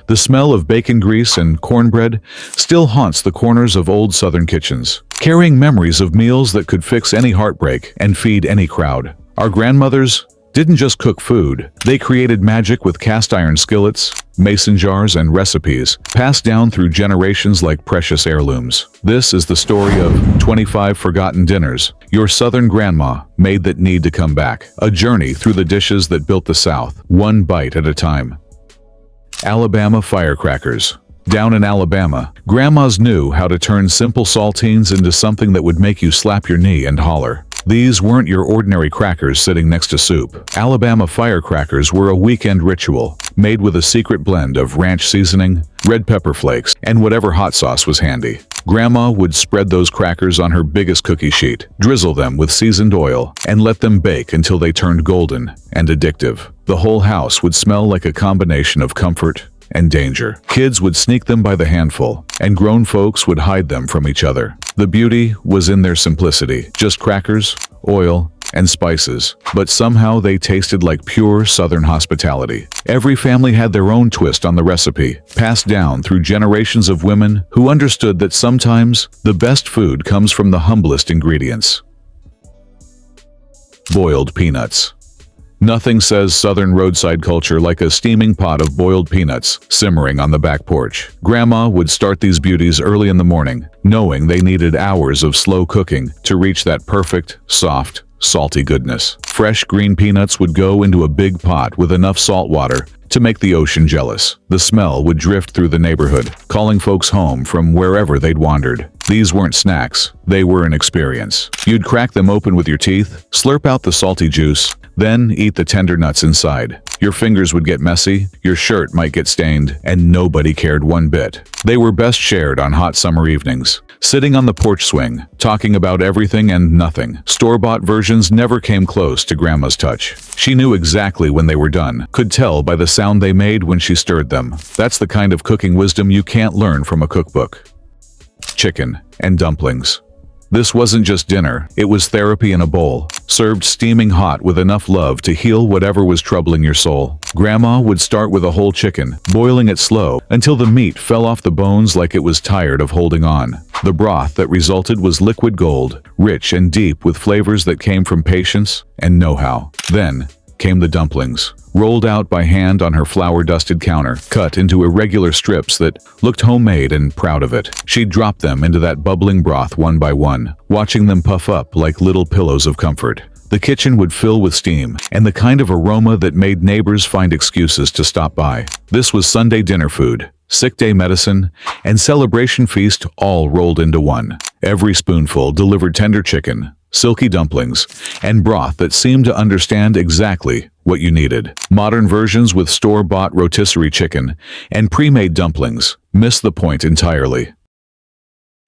The smell of bacon grease and cornbread still haunts the corners of old Southern kitchens, carrying memories of meals that could fix any heartbreak and feed any crowd. Our grandmothers didn't just cook food, they created magic with cast iron skillets, mason jars, and recipes, passed down through generations like precious heirlooms. This is the story of 25 Forgotten Dinners your Southern grandma made that need to come back. A journey through the dishes that built the South, one bite at a time. Alabama firecrackers. Down in Alabama, grandmas knew how to turn simple saltines into something that would make you slap your knee and holler. These weren't your ordinary crackers sitting next to soup. Alabama firecrackers were a weekend ritual, made with a secret blend of ranch seasoning, red pepper flakes, and whatever hot sauce was handy. Grandma would spread those crackers on her biggest cookie sheet, drizzle them with seasoned oil, and let them bake until they turned golden and addictive. The whole house would smell like a combination of comfort and danger. Kids would sneak them by the handful, and grown folks would hide them from each other. The beauty was in their simplicity, just crackers, oil, and spices, but somehow they tasted like pure Southern hospitality. Every family had their own twist on the recipe, passed down through generations of women who understood that sometimes the best food comes from the humblest ingredients. Boiled peanuts. Nothing says Southern roadside culture like a steaming pot of boiled peanuts simmering on the back porch. Grandma would start these beauties early in the morning, knowing they needed hours of slow cooking to reach that perfect, soft, salty goodness. Fresh green peanuts would go into a big pot with enough salt water to make the ocean jealous. The smell would drift through the neighborhood, calling folks home from wherever they'd wandered. These weren't snacks, they were an experience. You'd crack them open with your teeth, slurp out the salty juice, then eat the tender nuts inside. Your fingers would get messy, your shirt might get stained, and nobody cared one bit. They were best shared on hot summer evenings, sitting on the porch swing, talking about everything and nothing. Store-bought versions never came close to Grandma's touch. She knew exactly when they were done, could tell by the sound they made when she stirred them. That's the kind of cooking wisdom you can't learn from a cookbook. Chicken and dumplings. This wasn't just dinner, it was therapy in a bowl, served steaming hot with enough love to heal whatever was troubling your soul. Grandma would start with a whole chicken, boiling it slow until the meat fell off the bones like it was tired of holding on. The broth that resulted was liquid gold, rich and deep with flavors that came from patience and know-how. Then came the dumplings, rolled out by hand on her flour-dusted counter, cut into irregular strips that looked homemade and proud of it. She'd drop them into that bubbling broth one by one, watching them puff up like little pillows of comfort. The kitchen would fill with steam, and the kind of aroma that made neighbors find excuses to stop by. This was Sunday dinner food, sick day medicine, and celebration feast all rolled into one. Every spoonful delivered tender chicken, silky dumplings, and broth that seemed to understand exactly what you needed. Modern versions with store-bought rotisserie chicken and pre-made dumplings miss the point entirely.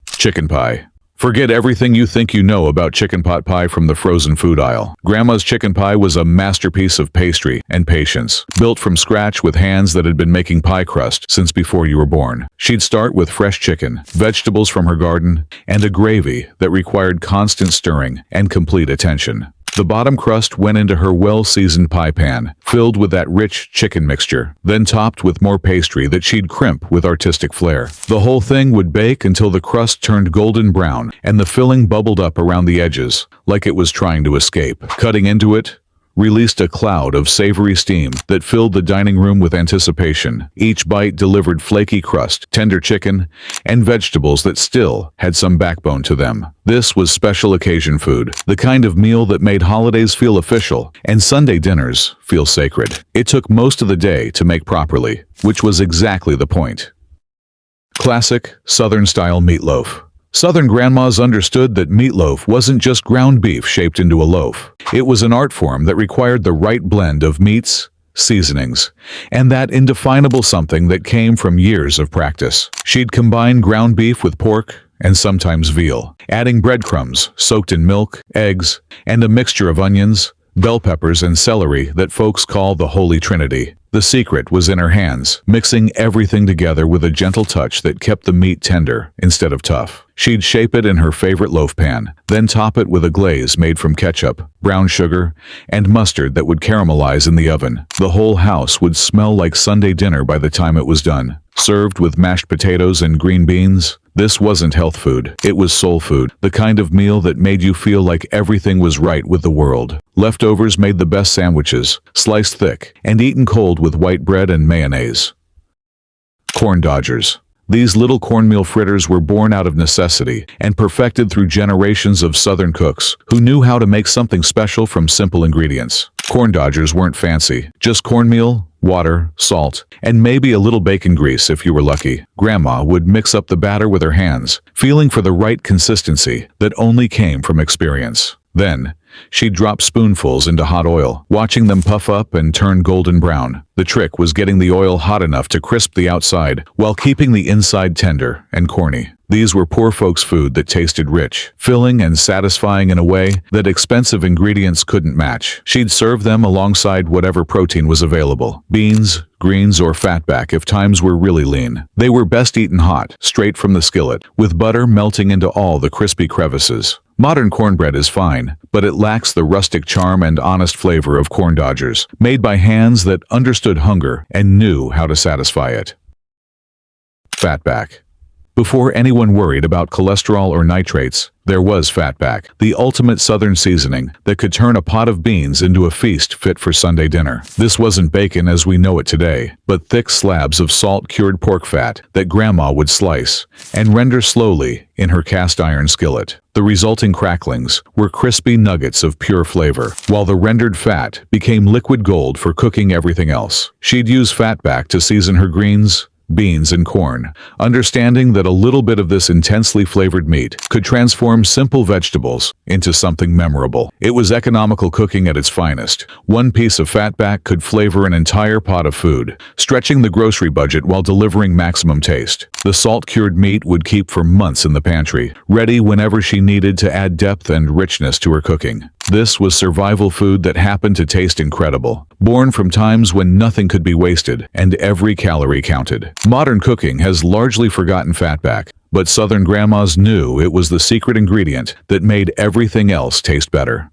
Chicken pie. Forget everything you think you know about chicken pot pie from the frozen food aisle. Grandma's chicken pie was a masterpiece of pastry and patience, built from scratch with hands that had been making pie crust since before you were born. She'd start with fresh chicken, vegetables from her garden, and a gravy that required constant stirring and complete attention. The bottom crust went into her well-seasoned pie pan, filled with that rich chicken mixture, then topped with more pastry that she'd crimp with artistic flair. The whole thing would bake until the crust turned golden brown and the filling bubbled up around the edges, like it was trying to escape. Cutting into it released a cloud of savory steam that filled the dining room with anticipation. Each bite delivered flaky crust, tender chicken, and vegetables that still had some backbone to them. This was special occasion food, the kind of meal that made holidays feel official and Sunday dinners feel sacred. It took most of the day to make properly, which was exactly the point. Classic Southern-style meatloaf. Southern grandmas understood that meatloaf wasn't just ground beef shaped into a loaf. It was an art form that required the right blend of meats, seasonings, and that indefinable something that came from years of practice. She'd combine ground beef with pork and sometimes veal, adding breadcrumbs soaked in milk, eggs, and a mixture of onions, bell peppers, and celery that folks call the Holy Trinity. The secret was in her hands, mixing everything together with a gentle touch that kept the meat tender instead of tough. She'd shape it in her favorite loaf pan, then top it with a glaze made from ketchup, brown sugar, and mustard that would caramelize in the oven. The whole house would smell like Sunday dinner by the time it was done. Served with mashed potatoes and green beans, this wasn't health food, it was soul food, the kind of meal that made you feel like everything was right with the world. Leftovers made the best sandwiches, sliced thick, and eaten cold with white bread and mayonnaise. Corn dodgers. These little cornmeal fritters were born out of necessity and perfected through generations of Southern cooks who knew how to make something special from simple ingredients. Corn dodgers weren't fancy, just cornmeal, water, salt, and maybe a little bacon grease if you were lucky. Grandma would mix up the batter with her hands, feeling for the right consistency that only came from experience. Then, she'd drop spoonfuls into hot oil, watching them puff up and turn golden brown. The trick was getting the oil hot enough to crisp the outside while keeping the inside tender and corny. These were poor folks' food that tasted rich, filling and satisfying in a way that expensive ingredients couldn't match. She'd serve them alongside whatever protein was available, beans, greens, or fatback if times were really lean. They were best eaten hot, straight from the skillet, with butter melting into all the crispy crevices. Modern cornbread is fine, but it lacks the rustic charm and honest flavor of corn dodgers, made by hands that understood hunger and knew how to satisfy it. Fatback. Before anyone worried about cholesterol or nitrates, there was Fatback, the ultimate Southern seasoning that could turn a pot of beans into a feast fit for Sunday dinner. This wasn't bacon as we know it today, but thick slabs of salt-cured pork fat that Grandma would slice and render slowly in her cast-iron skillet. The resulting cracklings were crispy nuggets of pure flavor, while the rendered fat became liquid gold for cooking everything else. She'd use Fatback to season her greens, beans, and corn, understanding that a little bit of this intensely flavored meat could transform simple vegetables into something memorable. It was economical cooking at its finest. One piece of fatback could flavor an entire pot of food, stretching the grocery budget while delivering maximum taste. The salt-cured meat would keep for months in the pantry, ready whenever she needed to add depth and richness to her cooking. This was survival food that happened to taste incredible, born from times when nothing could be wasted and every calorie counted. Modern cooking has largely forgotten fatback, but Southern grandmas knew it was the secret ingredient that made everything else taste better.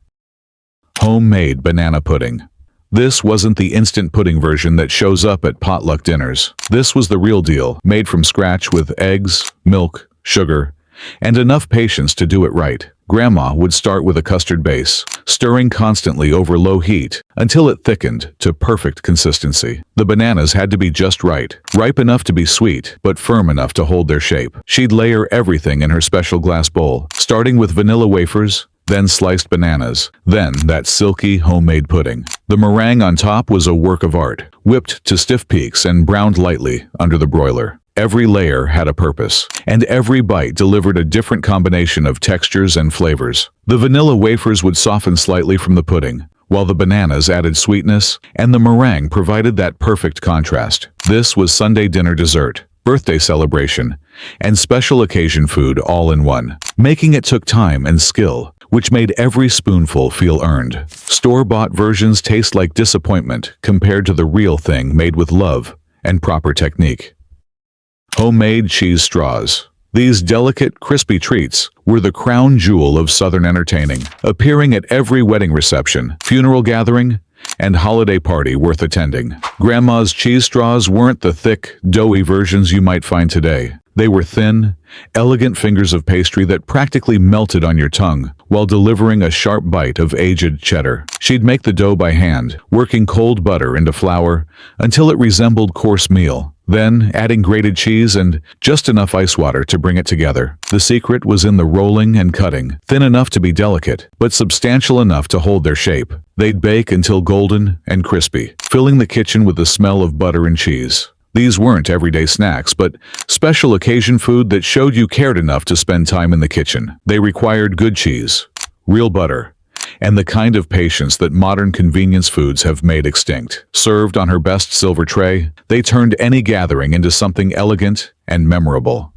Homemade banana pudding. This wasn't the instant pudding version that shows up at potluck dinners. This was the real deal, made from scratch with eggs, milk, sugar, and enough patience to do it right. Grandma would start with a custard base, stirring constantly over low heat until it thickened to perfect consistency. The bananas had to be just right, ripe enough to be sweet, but firm enough to hold their shape. She'd layer everything in her special glass bowl, starting with vanilla wafers, then sliced bananas, then that silky homemade pudding. The meringue on top was a work of art, whipped to stiff peaks and browned lightly under the broiler. Every layer had a purpose, and every bite delivered a different combination of textures and flavors. The vanilla wafers would soften slightly from the pudding, while the bananas added sweetness, and the meringue provided that perfect contrast. This was Sunday dinner dessert, birthday celebration, and special occasion food all in one. Making it took time and skill, which made every spoonful feel earned. Store-bought versions taste like disappointment compared to the real thing made with love and proper technique. Homemade cheese straws. These delicate, crispy treats were the crown jewel of Southern entertaining, appearing at every wedding reception, funeral gathering, and holiday party worth attending. Grandma's cheese straws weren't the thick, doughy versions you might find today. They were thin, elegant fingers of pastry that practically melted on your tongue while delivering a sharp bite of aged cheddar. She'd make the dough by hand, working cold butter into flour until it resembled coarse meal, then adding grated cheese and just enough ice water to bring it together. The secret was in the rolling and cutting, thin enough to be delicate, but substantial enough to hold their shape. They'd bake until golden and crispy, filling the kitchen with the smell of butter and cheese. These weren't everyday snacks, but special occasion food that showed you cared enough to spend time in the kitchen. They required good cheese, real butter, and the kind of patience that modern convenience foods have made extinct. Served on her best silver tray, they turned any gathering into something elegant and memorable.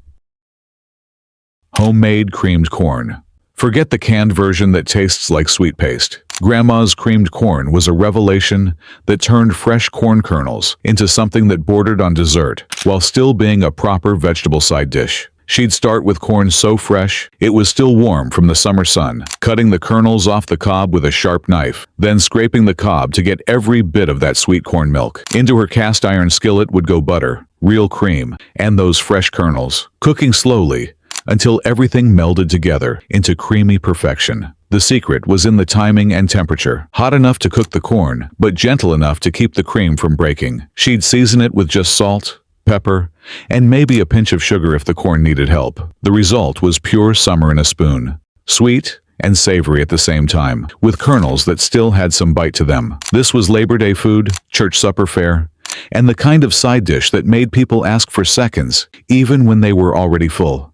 Homemade creamed corn. Forget the canned version that tastes like sweet paste. Grandma's creamed corn was a revelation that turned fresh corn kernels into something that bordered on dessert while still being a proper vegetable side dish. She'd start with corn so fresh, it was still warm from the summer sun, cutting the kernels off the cob with a sharp knife, then scraping the cob to get every bit of that sweet corn milk. Into her cast iron skillet would go butter, real cream, and those fresh kernels, cooking slowly until everything melded together into creamy perfection. The secret was in the timing and temperature, hot enough to cook the corn, but gentle enough to keep the cream from breaking. She'd season it with just salt, pepper, and maybe a pinch of sugar if the corn needed help. The result was pure summer in a spoon, sweet and savory at the same time, with kernels that still had some bite to them. This was Labor Day food, church supper fare, and the kind of side dish that made people ask for seconds, even when they were already full.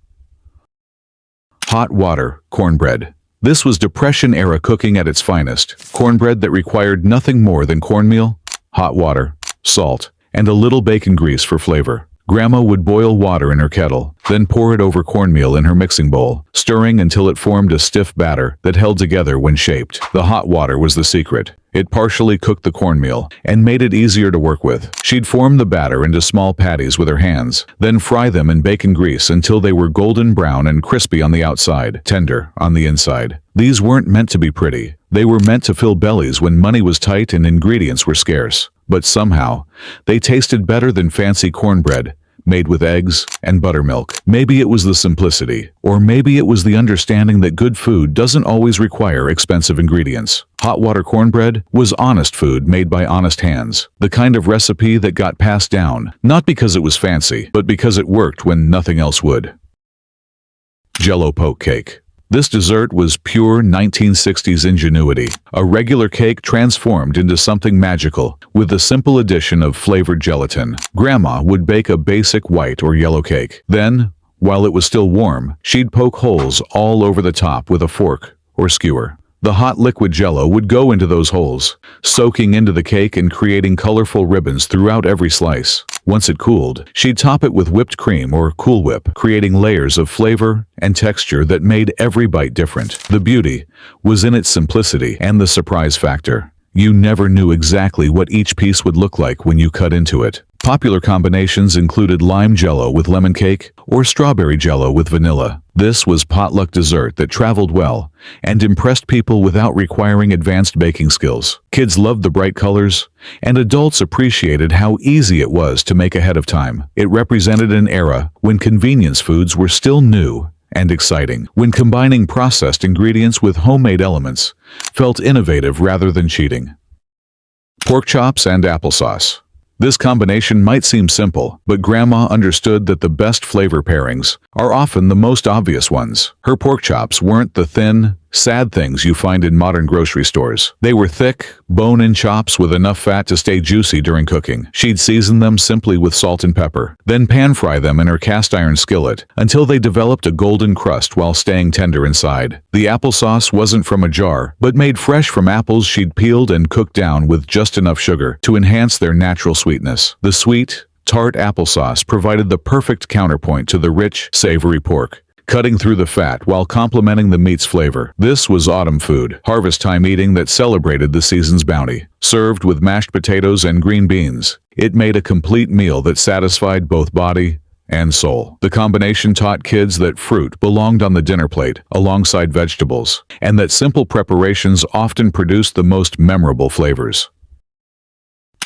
Hot water cornbread. This was Depression-era cooking at its finest, cornbread that required nothing more than cornmeal, hot water, salt, and a little bacon grease for flavor. Grandma would boil water in her kettle, then pour it over cornmeal in her mixing bowl, stirring until it formed a stiff batter that held together when shaped. The hot water was the secret. It partially cooked the cornmeal and made it easier to work with. She'd form the batter into small patties with her hands, then fry them in bacon grease until they were golden brown and crispy on the outside, tender on the inside. These weren't meant to be pretty. They were meant to fill bellies when money was tight and ingredients were scarce. But somehow, they tasted better than fancy cornbread, made with eggs and buttermilk. Maybe it was the simplicity, or maybe it was the understanding that good food doesn't always require expensive ingredients. Hot water cornbread was honest food made by honest hands, the kind of recipe that got passed down, not because it was fancy, but because it worked when nothing else would. Jello poke cake. This dessert was pure 1960s ingenuity, a regular cake transformed into something magical with the simple addition of flavored gelatin. Grandma would bake a basic white or yellow cake. Then, while it was still warm, she'd poke holes all over the top with a fork or skewer. The hot liquid Jello would go into those holes, soaking into the cake and creating colorful ribbons throughout every slice. Once it cooled, she'd top it with whipped cream or Cool Whip, creating layers of flavor and texture that made every bite different. The beauty was in its simplicity and the surprise factor. You never knew exactly what each piece would look like when you cut into it. Popular combinations included lime Jello with lemon cake or strawberry Jello with vanilla. This was potluck dessert that traveled well and impressed people without requiring advanced baking skills. Kids loved the bright colors, and adults appreciated how easy it was to make ahead of time. It represented an era when convenience foods were still new and exciting, when combining processed ingredients with homemade elements felt innovative rather than cheating. Pork chops and applesauce. This combination might seem simple, but Grandma understood that the best flavor pairings are often the most obvious ones. Her pork chops weren't the thin, sad things you find in modern grocery stores. They were thick, bone-in chops with enough fat to stay juicy during cooking. She'd season them simply with salt and pepper, then pan-fry them in her cast-iron skillet until they developed a golden crust while staying tender inside. The applesauce wasn't from a jar, but made fresh from apples she'd peeled and cooked down with just enough sugar to enhance their natural sweetness. The sweet, tart applesauce provided the perfect counterpoint to the rich, savory pork, cutting through the fat while complementing the meat's flavor. This was autumn food, harvest time eating that celebrated the season's bounty. Served with mashed potatoes and green beans, it made a complete meal that satisfied both body and soul. The combination taught kids that fruit belonged on the dinner plate alongside vegetables, and that simple preparations often produced the most memorable flavors.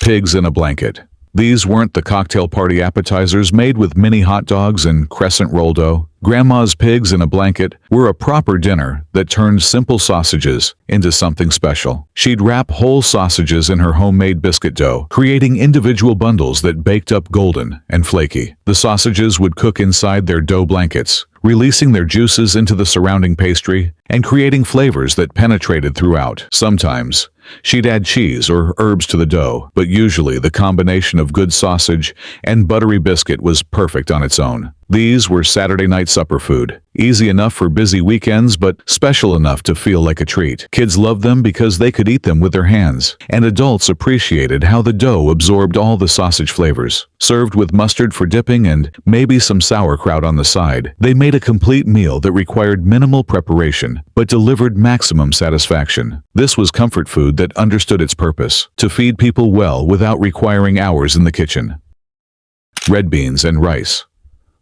Pigs in a blanket. These weren't the cocktail party appetizers made with mini hot dogs and crescent roll dough. Grandma's pigs in a blanket were a proper dinner that turned simple sausages into something special. She'd wrap whole sausages in her homemade biscuit dough, creating individual bundles that baked up golden and flaky. The sausages would cook inside their dough blankets, releasing their juices into the surrounding pastry and creating flavors that penetrated throughout. Sometimes, she'd add cheese or herbs to the dough, but usually the combination of good sausage and buttery biscuit was perfect on its own. These were Saturday night supper food, easy enough for busy weekends but special enough to feel like a treat. Kids loved them because they could eat them with their hands, and adults appreciated how the dough absorbed all the sausage flavors. Served with mustard for dipping and maybe some sauerkraut on the side, they made a complete meal that required minimal preparation but delivered maximum satisfaction. This was comfort food that understood its purpose, to feed people well without requiring hours in the kitchen. Red beans and rice.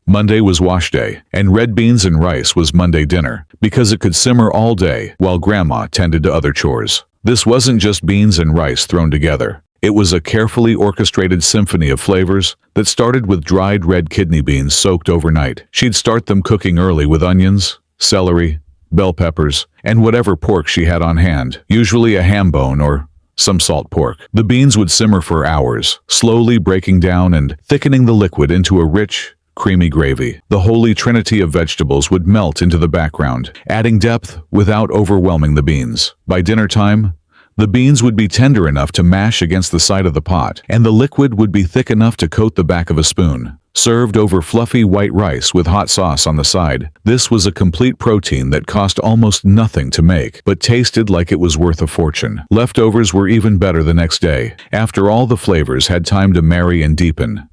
Monday was wash day, and red beans and rice was Monday dinner, because it could simmer all day while Grandma tended to other chores. This wasn't just beans and rice thrown together. It was a carefully orchestrated symphony of flavors that started with dried red kidney beans soaked overnight. She'd start them cooking early with onions, celery, bell peppers, and whatever pork she had on hand, usually a ham bone or some salt pork. The beans would simmer for hours, slowly breaking down and thickening the liquid into a rich, creamy gravy. The holy trinity of vegetables would melt into the background, adding depth without overwhelming the beans. By dinner time, the beans would be tender enough to mash against the side of the pot, and the liquid would be thick enough to coat the back of a spoon. Served over fluffy white rice with hot sauce on the side, this was a complete protein that cost almost nothing to make, but tasted like it was worth a fortune. Leftovers were even better the next day, after all the flavors had time to marry and deepen.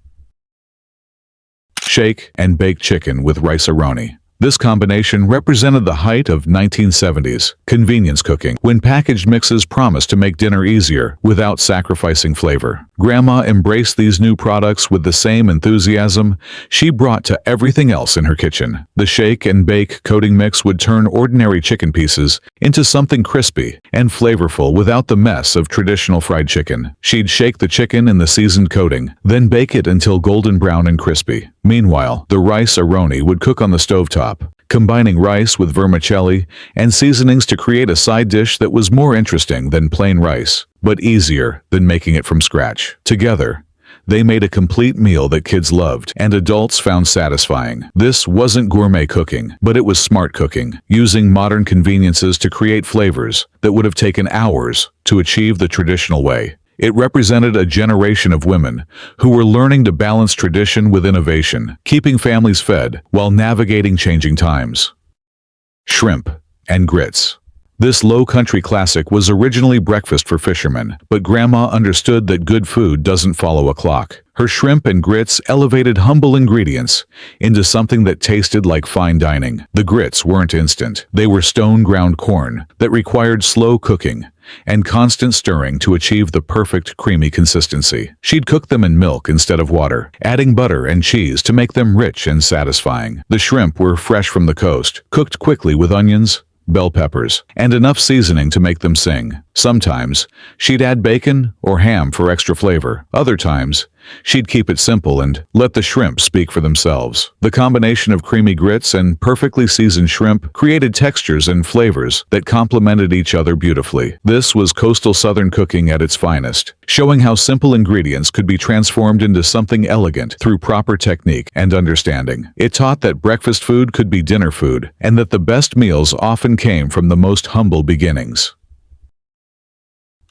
Shake and bake chicken with rice-a-roni. This combination represented the height of 1970s convenience cooking, when packaged mixes promised to make dinner easier without sacrificing flavor. Grandma embraced these new products with the same enthusiasm she brought to everything else in her kitchen. The shake and bake coating mix would turn ordinary chicken pieces into something crispy and flavorful without the mess of traditional fried chicken. She'd shake the chicken in the seasoned coating, then bake it until golden brown and crispy. Meanwhile, the rice-a-roni would cook on the stovetop, combining rice with vermicelli and seasonings to create a side dish that was more interesting than plain rice, but easier than making it from scratch. Together, they made a complete meal that kids loved and adults found satisfying. This wasn't gourmet cooking, but it was smart cooking, using modern conveniences to create flavors that would have taken hours to achieve the traditional way. It represented a generation of women who were learning to balance tradition with innovation, keeping families fed while navigating changing times. Shrimp and grits. This low-country classic was originally breakfast for fishermen, but Grandma understood that good food doesn't follow a clock. Her shrimp and grits elevated humble ingredients into something that tasted like fine dining. The grits weren't instant. They were stone-ground corn that required slow cooking and constant stirring to achieve the perfect creamy consistency. She'd cook them in milk instead of water, adding butter and cheese to make them rich and satisfying. The shrimp were fresh from the coast, cooked quickly with onions, bell peppers, and enough seasoning to make them sing. Sometimes, she'd add bacon or ham for extra flavor. Other times, she'd keep it simple and let the shrimp speak for themselves. The combination of creamy grits and perfectly seasoned shrimp created textures and flavors that complemented each other beautifully. This was coastal southern cooking at its finest, showing how simple ingredients could be transformed into something elegant through proper technique and understanding. It taught that breakfast food could be dinner food, and that the best meals often came from the most humble beginnings.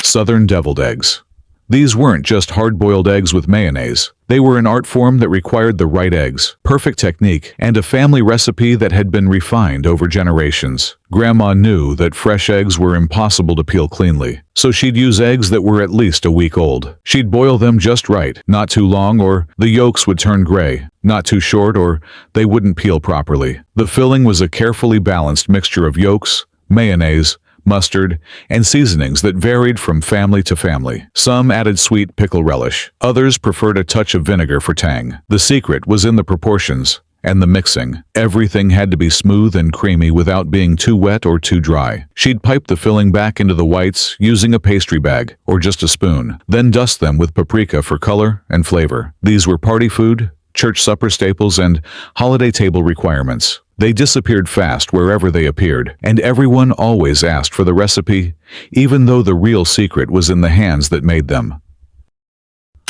Southern deviled eggs. These weren't just hard-boiled eggs with mayonnaise. They were an art form that required the right eggs, perfect technique, and a family recipe that had been refined over generations. Grandma knew that fresh eggs were impossible to peel cleanly, so she'd use eggs that were at least a week old. She'd boil them just right, not too long or the yolks would turn gray, not too short or they wouldn't peel properly. The filling was a carefully balanced mixture of yolks, mayonnaise, mustard, and seasonings that varied from family to family. Some added sweet pickle relish. Others preferred a touch of vinegar for tang. The secret was in the proportions and the mixing. Everything had to be smooth and creamy without being too wet or too dry. She'd pipe the filling back into the whites using a pastry bag or just a spoon, then dust them with paprika for color and flavor. These were party food, church supper staples, and holiday table requirements. They disappeared fast wherever they appeared, and everyone always asked for the recipe, even though the real secret was in the hands that made them.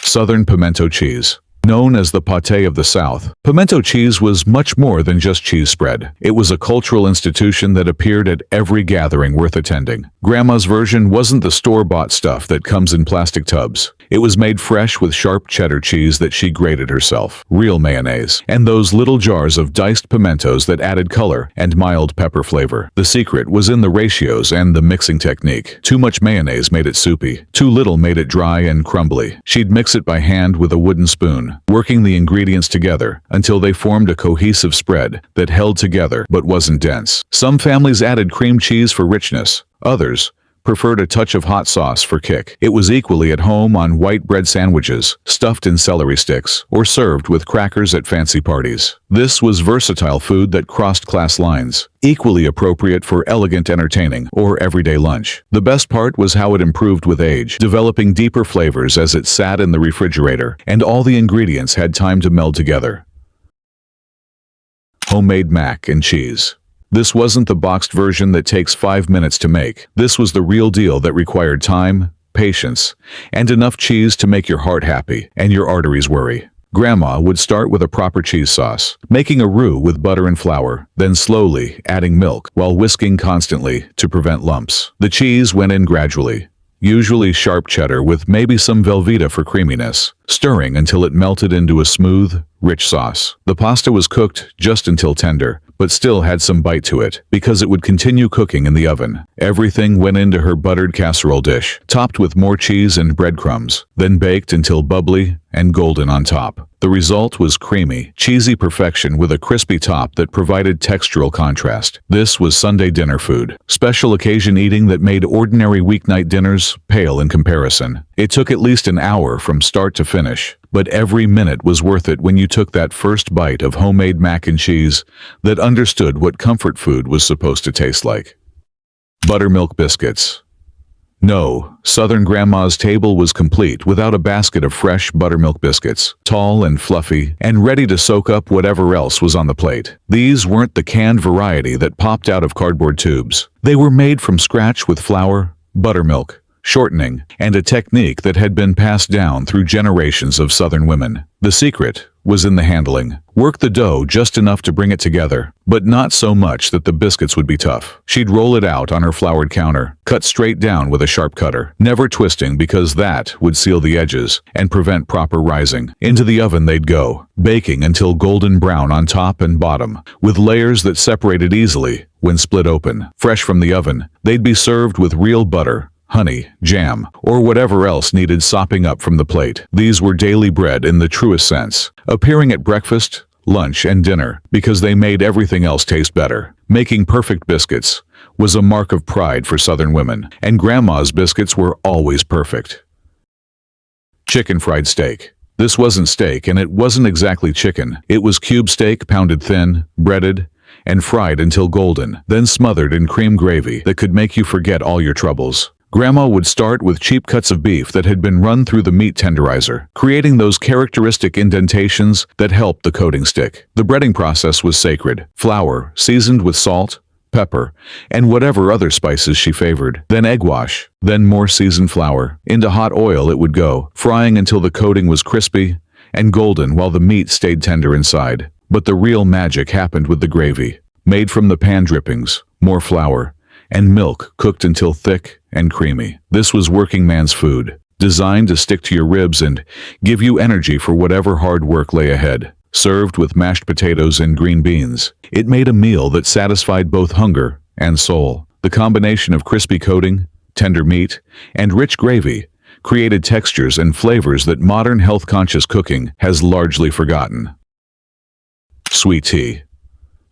Southern pimento cheese. Known as the pâté of the South, pimento cheese was much more than just cheese spread. It was a cultural institution that appeared at every gathering worth attending. Grandma's version wasn't the store-bought stuff that comes in plastic tubs. It was made fresh with sharp cheddar cheese that she grated herself, real mayonnaise, and those little jars of diced pimentos that added color and mild pepper flavor. The secret was in the ratios and the mixing technique. Too much mayonnaise made it soupy. Too little made it dry and crumbly. She'd mix it by hand with a wooden spoon, working the ingredients together until they formed a cohesive spread that held together but wasn't dense. Some families added cream cheese for richness. Others preferred a touch of hot sauce for kick. It was equally at home on white bread sandwiches, stuffed in celery sticks, or served with crackers at fancy parties. This was versatile food that crossed class lines, equally appropriate for elegant entertaining or everyday lunch. The best part was how it improved with age, developing deeper flavors as it sat in the refrigerator, and all the ingredients had time to meld together. Homemade mac and cheese. This wasn't the boxed version that takes 5 minutes to make. This was the real deal that required time, patience, and enough cheese to make your heart happy and your arteries worry. Grandma would start with a proper cheese sauce, making a roux with butter and flour, then slowly adding milk while whisking constantly to prevent lumps. The cheese went in gradually, usually sharp cheddar with maybe some Velveeta for creaminess, stirring until it melted into a smooth, rich sauce. The pasta was cooked just until tender, but still had some bite to it, because it would continue cooking in the oven. Everything went into her buttered casserole dish, topped with more cheese and breadcrumbs, then baked until bubbly and golden on top. The result was creamy, cheesy perfection with a crispy top that provided textural contrast. This was Sunday dinner food, special occasion eating that made ordinary weeknight dinners pale in comparison. It took at least an hour from start to finish, but every minute was worth it when you took that first bite of homemade mac and cheese that understood what comfort food was supposed to taste like. Buttermilk biscuits. No, Southern Grandma's table was complete without a basket of fresh buttermilk biscuits, tall and fluffy, and ready to soak up whatever else was on the plate. These weren't the canned variety that popped out of cardboard tubes. They were made from scratch with flour, buttermilk, shortening, and a technique that had been passed down through generations of Southern women. The secret was in the handling. Work the dough just enough to bring it together, but not so much that the biscuits would be tough. She'd roll it out on her floured counter, cut straight down with a sharp cutter, never twisting because that would seal the edges and prevent proper rising. Into the oven they'd go, baking until golden brown on top and bottom, with layers that separated easily when split open. Fresh from the oven, they'd be served with real butter, honey, jam, or whatever else needed sopping up from the plate. These were daily bread in the truest sense, appearing at breakfast, lunch, and dinner because they made everything else taste better. Making perfect biscuits was a mark of pride for Southern women, and Grandma's biscuits were always perfect. Chicken fried steak. This wasn't steak, and it wasn't exactly chicken. It was cube steak pounded thin, breaded, and fried until golden, then smothered in cream gravy that could make you forget all your troubles. Grandma would start with cheap cuts of beef that had been run through the meat tenderizer, creating those characteristic indentations that helped the coating stick. The breading process was sacred. Flour, seasoned with salt, pepper, and whatever other spices she favored. Then egg wash, then more seasoned flour. Into hot oil it would go, frying until the coating was crispy and golden while the meat stayed tender inside. But the real magic happened with the gravy, made from the pan drippings, more flour, and milk cooked until thick and creamy. This was working man's food, designed to stick to your ribs and give you energy for whatever hard work lay ahead. Served with mashed potatoes and green beans, it made a meal that satisfied both hunger and soul. The combination of crispy coating, tender meat, and rich gravy created textures and flavors that modern health-conscious cooking has largely forgotten. Sweet tea.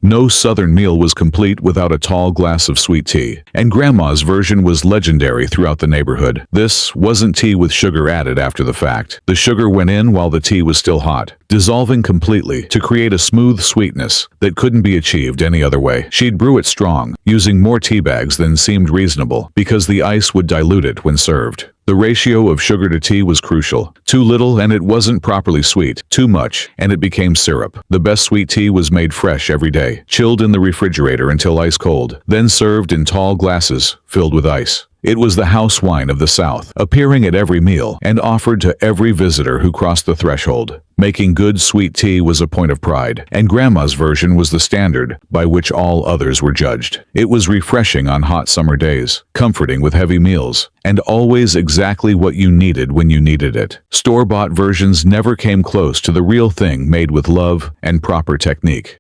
No Southern meal was complete without a tall glass of sweet tea, and Grandma's version was legendary throughout the neighborhood. This wasn't tea with sugar added after the fact. The sugar went in while the tea was still hot, dissolving completely to create a smooth sweetness that couldn't be achieved any other way. She'd brew it strong, using more tea bags than seemed reasonable, because the ice would dilute it when served. The ratio of sugar to tea was crucial. Too little and it wasn't properly sweet. Too much and it became syrup. The best sweet tea was made fresh every day, chilled in the refrigerator until ice cold, then served in tall glasses filled with ice. It was the house wine of the South, appearing at every meal and offered to every visitor who crossed the threshold. Making good sweet tea was a point of pride, and Grandma's version was the standard by which all others were judged. It was refreshing on hot summer days, comforting with heavy meals, and always exactly what you needed when you needed it. Store-bought versions never came close to the real thing made with love and proper technique.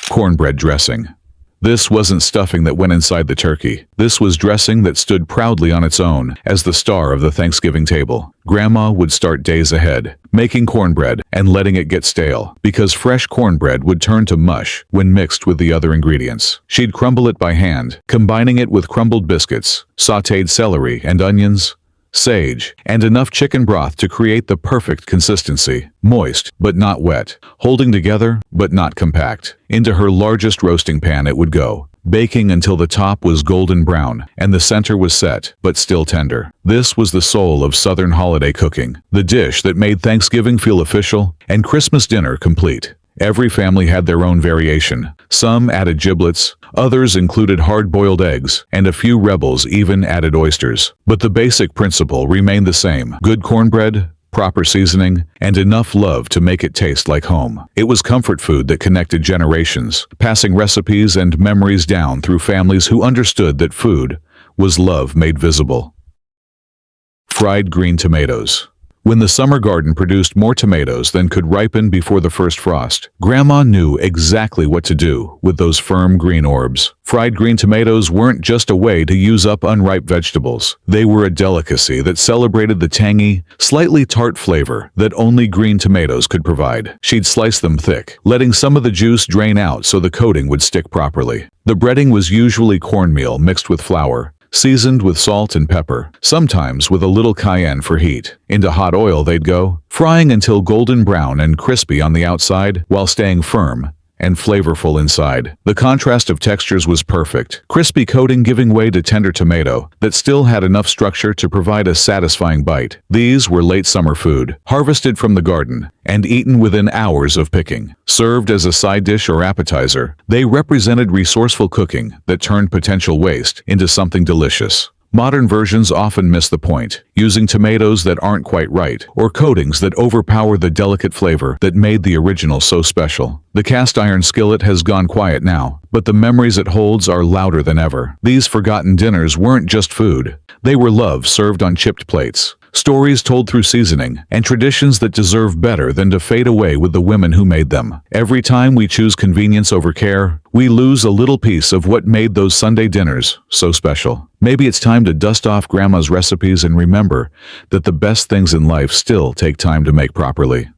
Cornbread dressing. This wasn't stuffing that went inside the turkey. This was dressing that stood proudly on its own as the star of the Thanksgiving table. Grandma would start days ahead, making cornbread and letting it get stale, because fresh cornbread would turn to mush when mixed with the other ingredients. She'd crumble it by hand, combining it with crumbled biscuits, sautéed celery and onions, sage, and enough chicken broth to create the perfect consistency, moist but not wet, holding together but not compact. Into her largest roasting pan it would go, baking until the top was golden brown and the center was set but still tender. This was the soul of Southern holiday cooking, the dish that made Thanksgiving feel official and Christmas dinner complete. Every family had their own variation. Some added giblets, others included hard-boiled eggs, and a few rebels even added oysters. But the basic principle remained the same: good cornbread, proper seasoning, and enough love to make it taste like home. It was comfort food that connected generations, passing recipes and memories down through families who understood that food was love made visible. Fried green tomatoes. When the summer garden produced more tomatoes than could ripen before the first frost, Grandma knew exactly what to do with those firm green orbs. Fried green tomatoes weren't just a way to use up unripe vegetables. They were a delicacy that celebrated the tangy, slightly tart flavor that only green tomatoes could provide. She'd slice them thick, letting some of the juice drain out so the coating would stick properly. The breading was usually cornmeal mixed with flour, seasoned with salt and pepper, sometimes with a little cayenne for heat. Into hot oil they'd go, frying until golden brown and crispy on the outside while staying firm and flavorful inside. The contrast of textures was perfect, crispy coating giving way to tender tomato that still had enough structure to provide a satisfying bite. These were late summer food, harvested from the garden and eaten within hours of picking. Served as a side dish or appetizer, they represented resourceful cooking that turned potential waste into something delicious. Modern versions often miss the point, using tomatoes that aren't quite right, or coatings that overpower the delicate flavor that made the original so special. The cast iron skillet has gone quiet now, but the memories it holds are louder than ever. These forgotten dinners weren't just food. They were love served on chipped plates, stories told through seasoning, and traditions that deserve better than to fade away with the women who made them. Every time we choose convenience over care, we lose a little piece of what made those Sunday dinners so special. Maybe it's time to dust off Grandma's recipes and remember that the best things in life still take time to make properly.